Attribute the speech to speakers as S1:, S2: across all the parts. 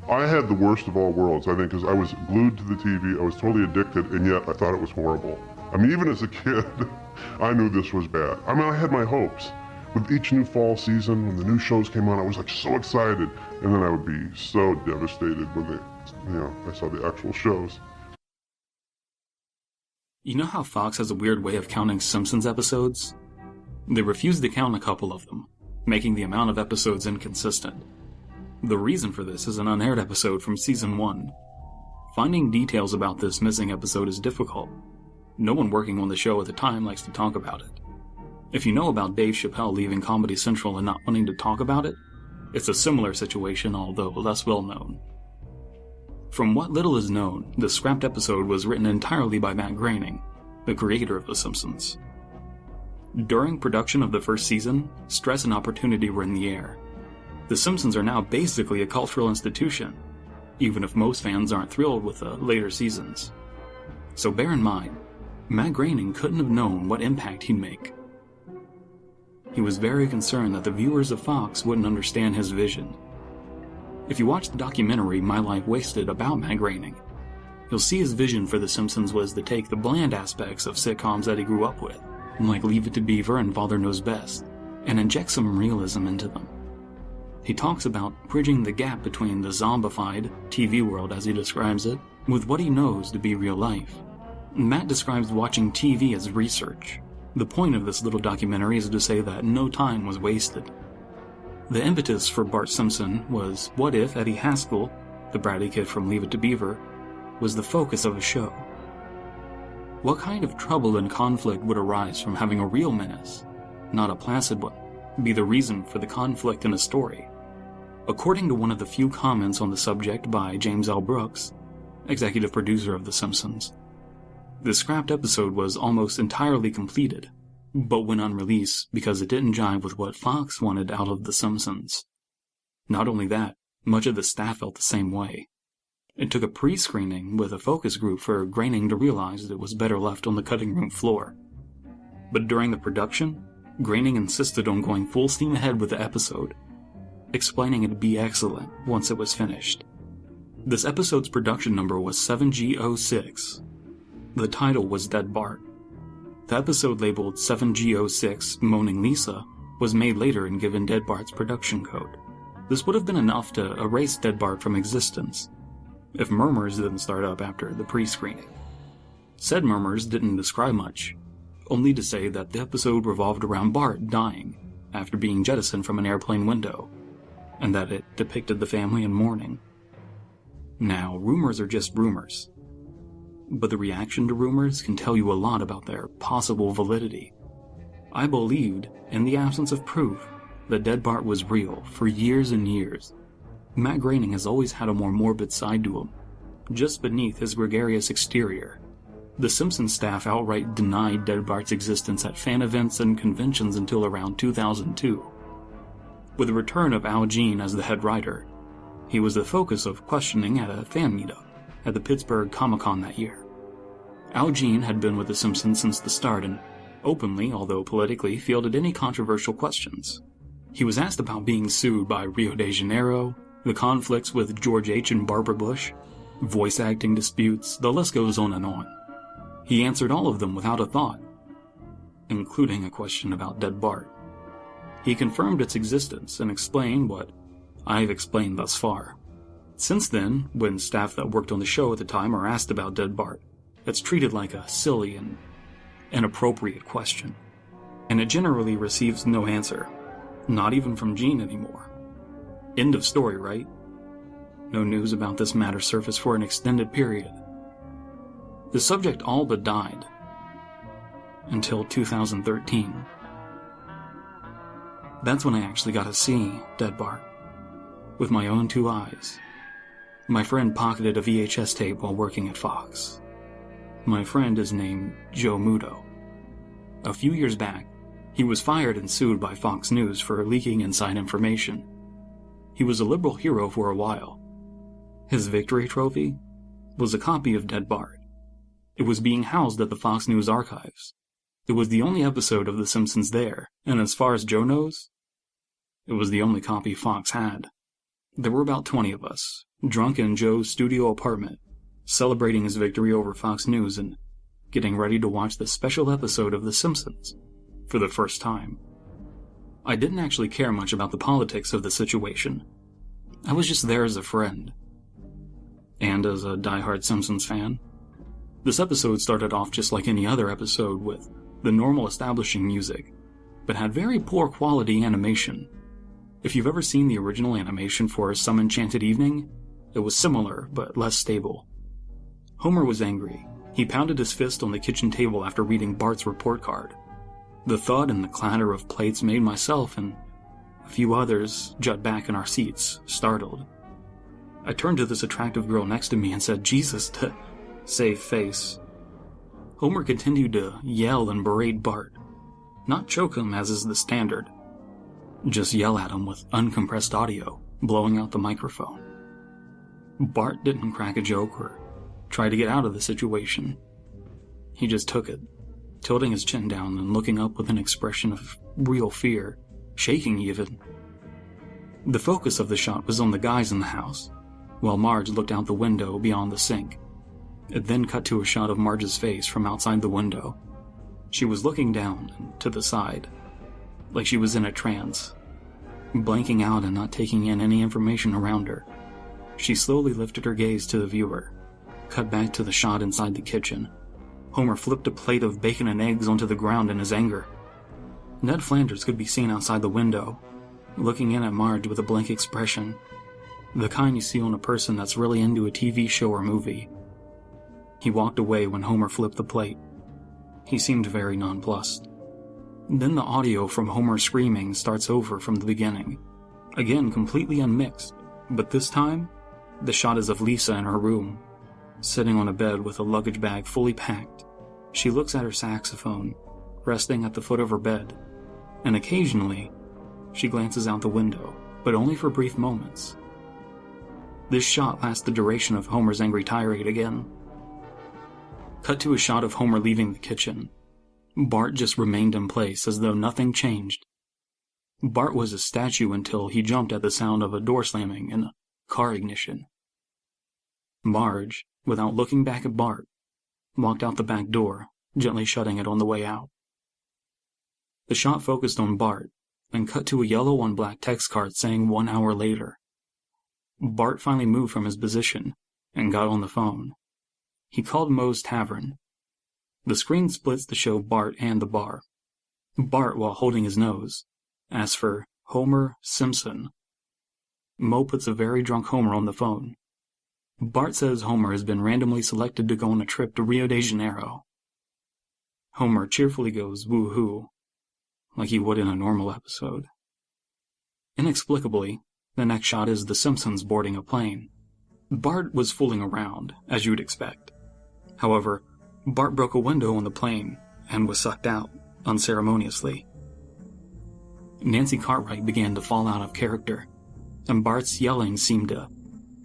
S1: I had the worst of all worlds, I think, because I was glued to the TV, I was totally addicted, and yet I thought it was horrible. I mean, even as a kid, I knew this was bad. I mean, I had my hopes. With each new fall season, when the new shows came on, I was like so excited, and then I would be so devastated when I saw the actual shows.
S2: You know how Fox has a weird way of counting Simpsons episodes? They refuse to count a couple of them, making the amount of episodes inconsistent. The reason for this is an unaired episode from Season 1. Finding details about this missing episode is difficult. No one working on the show at the time likes to talk about it. If you know about Dave Chappelle leaving Comedy Central and not wanting to talk about it, it's a similar situation, although less well known. From what little is known, the scrapped episode was written entirely by Matt Groening, the creator of The Simpsons. During production of the first season, stress and opportunity were in the air. The Simpsons are now basically a cultural institution, even if most fans aren't thrilled with the later seasons. So bear in mind, Matt Groening couldn't have known what impact he'd make. He was very concerned that the viewers of Fox wouldn't understand his vision. If you watch the documentary My Life Wasted about Matt Groening, you'll see his vision for The Simpsons was to take the bland aspects of sitcoms that he grew up with, like Leave It to Beaver and Father Knows Best, and inject some realism into them. He talks about bridging the gap between the zombified TV world, as he describes it, with what he knows to be real life. Matt describes watching TV as research. The point of this little documentary is to say that no time was wasted. The impetus for Bart Simpson was, what if Eddie Haskell, the bratty kid from Leave It to Beaver, was the focus of a show? What kind of trouble and conflict would arise from having a real menace, not a placid one, be the reason for the conflict in a story? According to one of the few comments on the subject by James L. Brooks, executive producer of The Simpsons, the scrapped episode was almost entirely completed, but went unreleased because it didn't jive with what Fox wanted out of The Simpsons. Not only that, much of the staff felt the same way. It took a pre-screening with a focus group for Groening to realize that it was better left on the cutting room floor. But during the production, Groening insisted on going full steam ahead with the episode, explaining it'd be excellent once it was finished. This episode's production number was 7G06. The title was Dead Bart. The episode labeled 7G06 Moaning Lisa was made later and given Dead Bart's production code. This would have been enough to erase Dead Bart from existence, if murmurs didn't start up after the pre-screening. Said murmurs didn't describe much, only to say that the episode revolved around Bart dying after being jettisoned from an airplane window, and that it depicted the family in mourning. Now, rumors are just rumors, but the reaction to rumors can tell you a lot about their possible validity. I believed, in the absence of proof, that Dead Bart was real for years and years. Matt Groening has always had a more morbid side to him, just beneath his gregarious exterior. The Simpsons staff outright denied Dead Bart's existence at fan events and conventions until around 2002. With the return of Al Jean as the head writer, he was the focus of questioning at a fan meetup at the Pittsburgh Comic-Con that year. Al Jean had been with The Simpsons since the start and openly, although politically, fielded any controversial questions. He was asked about being sued by Rio de Janeiro, the conflicts with George H. and Barbara Bush, voice acting disputes, the list goes on and on. He answered all of them without a thought, including a question about Dead Bart. He confirmed its existence and explained what I've explained thus far. Since then, when staff that worked on the show at the time are asked about Dead Bart, it's treated like a silly and inappropriate question, and it generally receives no answer, not even from Gene anymore. End of story, right? No news about this matter surfaced for an extended period. The subject all but died, until 2013. That's when I actually got to see Dead Bart, with my own two eyes. My friend pocketed a VHS tape while working at Fox. My friend is named Joe Muto. A few years back, he was fired and sued by Fox News for leaking inside information. He was a liberal hero for a while. His victory trophy was a copy of Dead Bart. It was being housed at the Fox News archives. It was the only episode of The Simpsons there, and as far as Joe knows, it was the only copy Fox had. There were about 20 of us, drunk in Joe's studio apartment, celebrating his victory over Fox News and getting ready to watch the special episode of The Simpsons for the first time. I didn't actually care much about the politics of the situation. I was just there as a friend. And as a diehard Simpsons fan. This episode started off just like any other episode with the normal establishing music, but had very poor quality animation. If you've ever seen the original animation for Some Enchanted Evening, it was similar, but less stable. Homer was angry. He pounded his fist on the kitchen table after reading Bart's report card. The thud and the clatter of plates made myself and a few others jut back in our seats, startled. I turned to this attractive girl next to me and said, "Jesus," to save face. Homer continued to yell and berate Bart. Not choke him, as is the standard. Just yell at him with uncompressed audio, blowing out the microphone. Bart didn't crack a joke or try to get out of the situation. He just took it, tilting his chin down and looking up with an expression of real fear, shaking even. The focus of the shot was on the guys in the house, while Marge looked out the window beyond the sink. It then cut to a shot of Marge's face from outside the window. She was looking down and to the side, like she was in a trance, blanking out and not taking in any information around her. She slowly lifted her gaze to the viewer, cut back to the shot inside the kitchen. Homer flipped a plate of bacon and eggs onto the ground in his anger. Ned Flanders could be seen outside the window, looking in at Marge with a blank expression, the kind you see on a person that's really into a TV show or movie. He walked away when Homer flipped the plate. He seemed very nonplussed. Then the audio from Homer screaming starts over from the beginning, again completely unmixed, but this time, the shot is of Lisa in her room, sitting on a bed with a luggage bag fully packed. She looks at her saxophone, resting at the foot of her bed, and occasionally, she glances out the window, but only for brief moments. This shot lasts the duration of Homer's angry tirade again. Cut to a shot of Homer leaving the kitchen. Bart just remained in place as though nothing changed. Bart was a statue until he jumped at the sound of a door slamming and a car ignition. Marge, without looking back at Bart, walked out the back door, gently shutting it on the way out. The shot focused on Bart and cut to a yellow on black text card saying 1 hour later. Bart finally moved from his position and got on the phone. He called Moe's Tavern. The screen splits to show Bart and the bar. Bart, while holding his nose, asks for Homer Simpson. Moe puts a very drunk Homer on the phone. Bart says Homer has been randomly selected to go on a trip to Rio de Janeiro. Homer cheerfully goes woo-hoo, like he would in a normal episode. Inexplicably, the next shot is the Simpsons boarding a plane. Bart was fooling around, as you'd expect. However, Bart broke a window on the plane and was sucked out, unceremoniously. Nancy Cartwright began to fall out of character, and Bart's yelling seemed to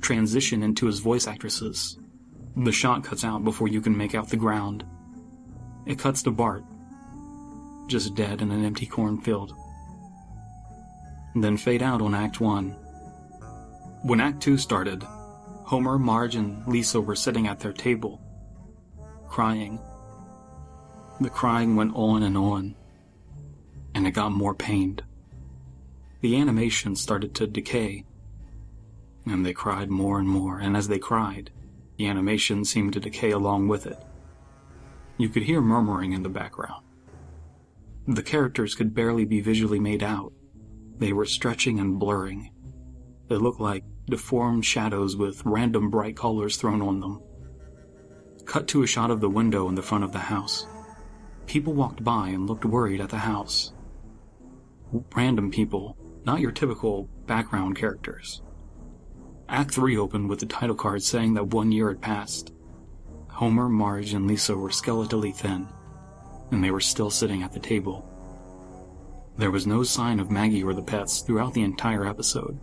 S2: transition into his voice actresses. The shot cuts out before you can make out the ground. It cuts to Bart, just dead in an empty cornfield. Then fade out on Act 1. When Act 2 started, Homer, Marge, and Lisa were sitting at their table, crying. The crying went on, and it got more pained. The animation started to decay, and they cried more and more, and as they cried, the animation seemed to decay along with it. You could hear murmuring in the background. The characters could barely be visually made out. They were stretching and blurring. They looked like deformed shadows with random bright colors thrown on them. Cut to a shot of the window in the front of the house. People walked by and looked worried at the house. Random people, not your typical background characters. Act 3 opened with the title card saying that 1 year had passed. Homer, Marge, and Lisa were skeletally thin, and they were still sitting at the table. There was no sign of Maggie or the pets throughout the entire episode.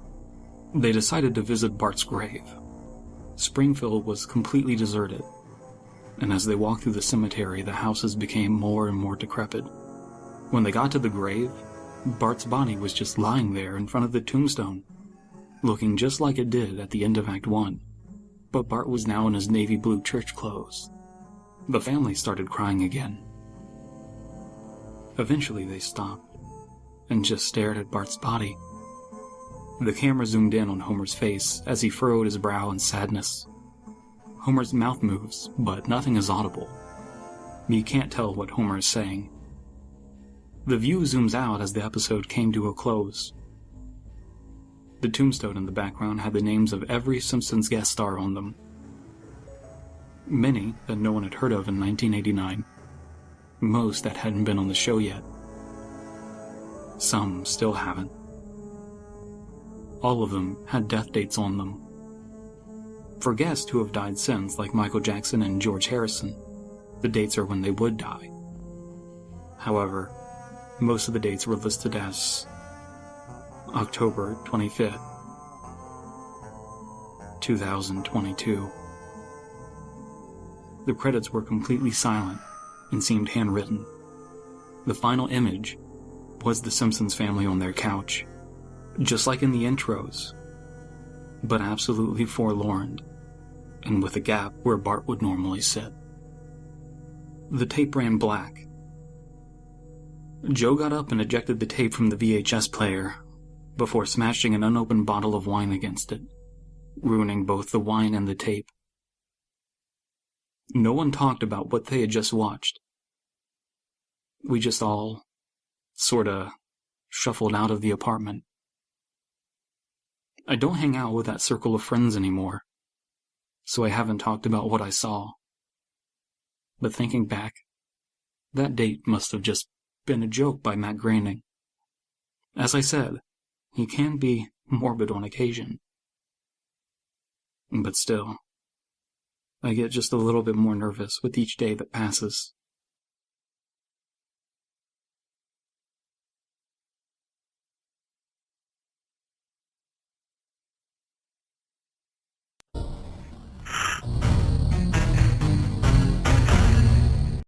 S2: They decided to visit Bart's grave. Springfield was completely deserted, and as they walked through the cemetery, the houses became more and more decrepit. When they got to the grave, Bart's body was just lying there in front of the tombstone, looking just like it did at the end of Act 1, but Bart was now in his navy blue church clothes. The family started crying again. Eventually they stopped, and just stared at Bart's body. The camera zoomed in on Homer's face as he furrowed his brow in sadness. Homer's mouth moves, but nothing is audible. You can't tell what Homer is saying. The view zooms out as the episode came to a close. The tombstone in the background had the names of every Simpsons guest star on them. Many that no one had heard of in 1989. Most that hadn't been on the show yet. Some still haven't. All of them had death dates on them. For guests who have died since, like Michael Jackson and George Harrison, the dates are when they would die. However, most of the dates were listed as October 25th, 2022. The credits were completely silent and seemed handwritten. The final image was the Simpsons family on their couch, just like in the intros, but absolutely forlorn, and with a gap where Bart would normally sit. The tape ran black. Joe got up and ejected the tape from the VHS player before smashing an unopened bottle of wine against it, ruining both the wine and the tape. No one talked about what they had just watched. We just all sorta shuffled out of the apartment. I don't hang out with that circle of friends anymore, so I haven't talked about what I saw. But thinking back, that date must have just been a joke by Matt Groening. As I said, he can be morbid on occasion. But still, I get just a little bit more nervous with each day that passes.